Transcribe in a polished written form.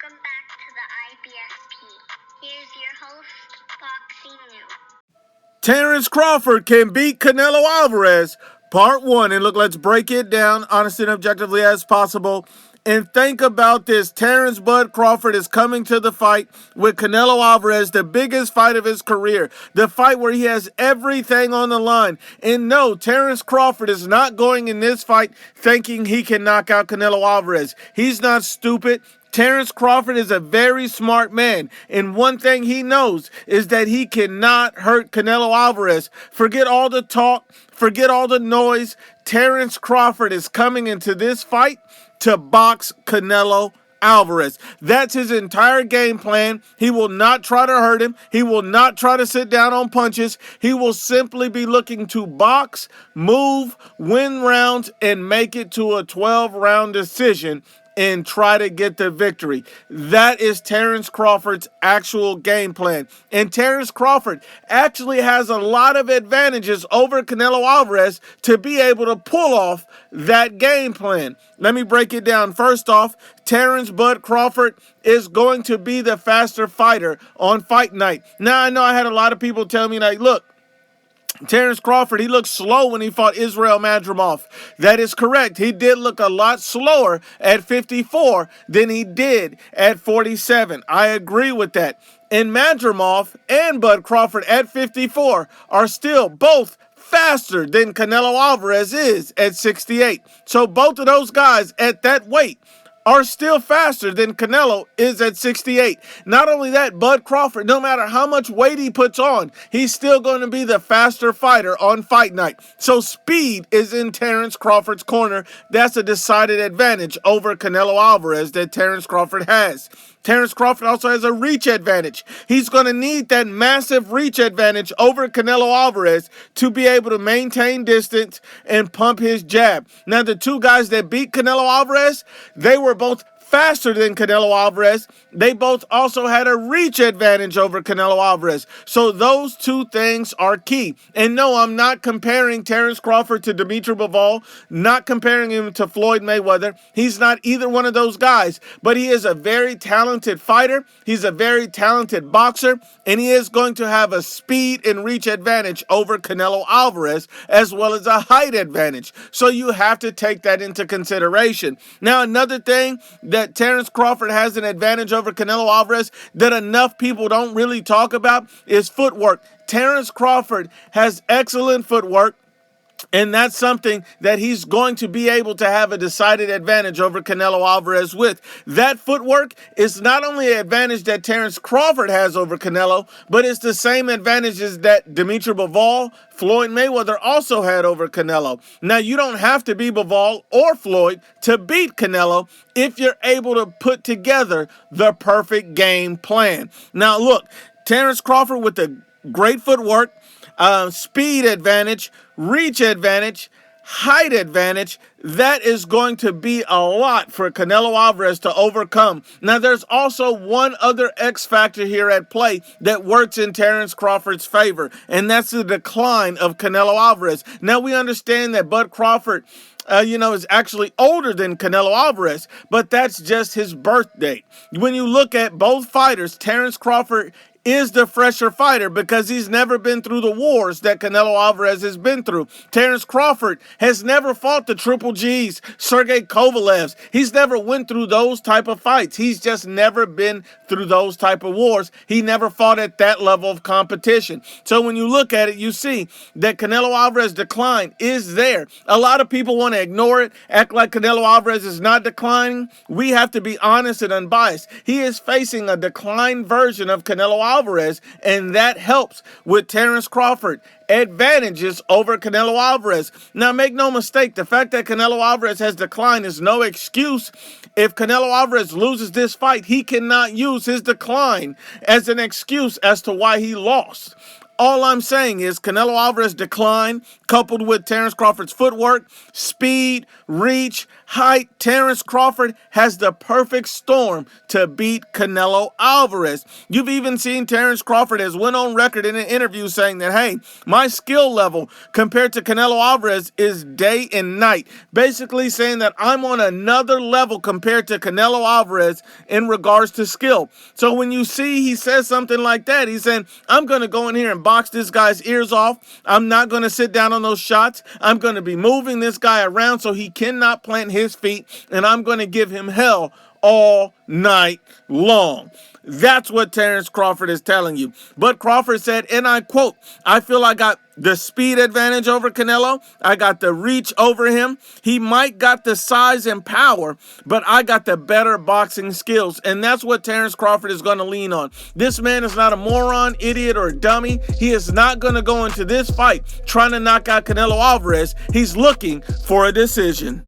Welcome back to the IBSP. Here's your host, Boxing News. Terence Crawford can beat Canelo Alvarez, part 1. And look, let's break it down honestly and objectively as possible. And think about this. Terence Bud Crawford is coming to the fight with Canelo Alvarez, the biggest fight of his career. The fight where he has everything on the line. And no, Terence Crawford is not going in this fight thinking he can knock out Canelo Alvarez. He's not stupid. Terence Crawford is a very smart man, and one thing he knows is that he cannot hurt Canelo Alvarez. Forget all the talk, forget all the noise. Terence Crawford is coming into this fight to box Canelo Alvarez. That's his entire game plan. He will not try to hurt him. He will not try to sit down on punches. He will simply be looking to box, move, win rounds, and make it to a 12-round decision and try to get the victory. That is Terence Crawford's actual game plan. And Terence Crawford actually has a lot of advantages over Canelo Alvarez to be able to pull off that game plan. Let me break it down. First off, Terence Bud Crawford is going to be the faster fighter on fight night. Now, I know I had a lot of people tell me, like, look, Terence Crawford, he looked slow when he fought Israel Madrimov. That is correct. He did look a lot slower at 54 than he did at 47. I agree with that. And Madrimov and Bud Crawford at 54 are still both faster than Canelo Alvarez is at 68. So both of those guys at that weight are still faster than Canelo is at 68. Not only that, Bud Crawford, no matter how much weight he puts on, he's still going to be the faster fighter on fight night. So speed is in Terence Crawford's corner. That's a decided advantage over Canelo Alvarez that Terence Crawford has. Terence Crawford also has a reach advantage. He's going to need that massive reach advantage over Canelo Alvarez to be able to maintain distance and pump his jab. Now, the two guys that beat Canelo Alvarez, they were both faster than Canelo Alvarez. They both also had a reach advantage over Canelo Alvarez. So those two things are key. And no, I'm not comparing Terence Crawford to Dimitri Bivol, not comparing him to Floyd Mayweather. He's not either one of those guys, but he is a very talented fighter. He's a very talented boxer, and he is going to have a speed and reach advantage over Canelo Alvarez, as well as a height advantage. So you have to take that into consideration. Now, another thing that Terence Crawford has an advantage over Canelo Alvarez that enough people don't really talk about is footwork. Terence Crawford has excellent footwork, and that's something that he's going to be able to have a decided advantage over Canelo Alvarez with. That footwork is not only an advantage that Terence Crawford has over Canelo, but it's the same advantages that Dimitri Bivol, Floyd Mayweather also had over Canelo. Now, you don't have to be Bivol or Floyd to beat Canelo if you're able to put together the perfect game plan. Now, look, Terence Crawford with the great footwork, speed advantage, reach advantage, height advantage, that is going to be a lot for Canelo Alvarez to overcome. Now, there's also one other X factor here at play that works in Terence Crawford's favor, and that's the decline of Canelo Alvarez. Now, we understand that Bud Crawford is actually older than Canelo Alvarez, but that's just his birth date. When you look at both fighters, Terence Crawford is the fresher fighter because he's never been through the wars that Canelo Alvarez has been through. Terence Crawford has never fought the Triple G's, Sergey Kovalevs. He's never went through those type of fights. He's just never been through those type of wars. He never fought at that level of competition. So when you look at it, you see that Canelo Alvarez's decline is there. A lot of people want to ignore it, act like Canelo Alvarez is not declining. We have to be honest and unbiased. He is facing a declined version of Canelo Alvarez, and that helps with Terence Crawford advantages over Canelo Alvarez. Now, make no mistake, the fact that Canelo Alvarez has declined is no excuse. If Canelo Alvarez loses this fight, he cannot use his decline as an excuse as to why he lost. All I'm saying is Canelo Alvarez's decline, coupled with Terence Crawford's footwork, speed, reach, height. Terence Crawford has the perfect storm to beat Canelo Alvarez. You've even seen Terence Crawford has went on record in an interview saying that, hey, my skill level compared to Canelo Alvarez is day and night. Basically saying that I'm on another level compared to Canelo Alvarez in regards to skill. So when you see he says something like that, he's saying, I'm going to go in here and box this guy's ears off. I'm not going to sit down on those shots. I'm going to be moving this guy around so he cannot plant his feet, and I'm going to give him hell all night long. That's what Terence Crawford is telling you. But Crawford said, and I quote, I feel I got the speed advantage over Canelo. I got the reach over him. He might got the size and power, but I got the better boxing skills. And that's what Terence Crawford is going to lean on. This man is not a moron, idiot, or dummy. He is not going to go into this fight trying to knock out Canelo Alvarez. He's looking for a decision.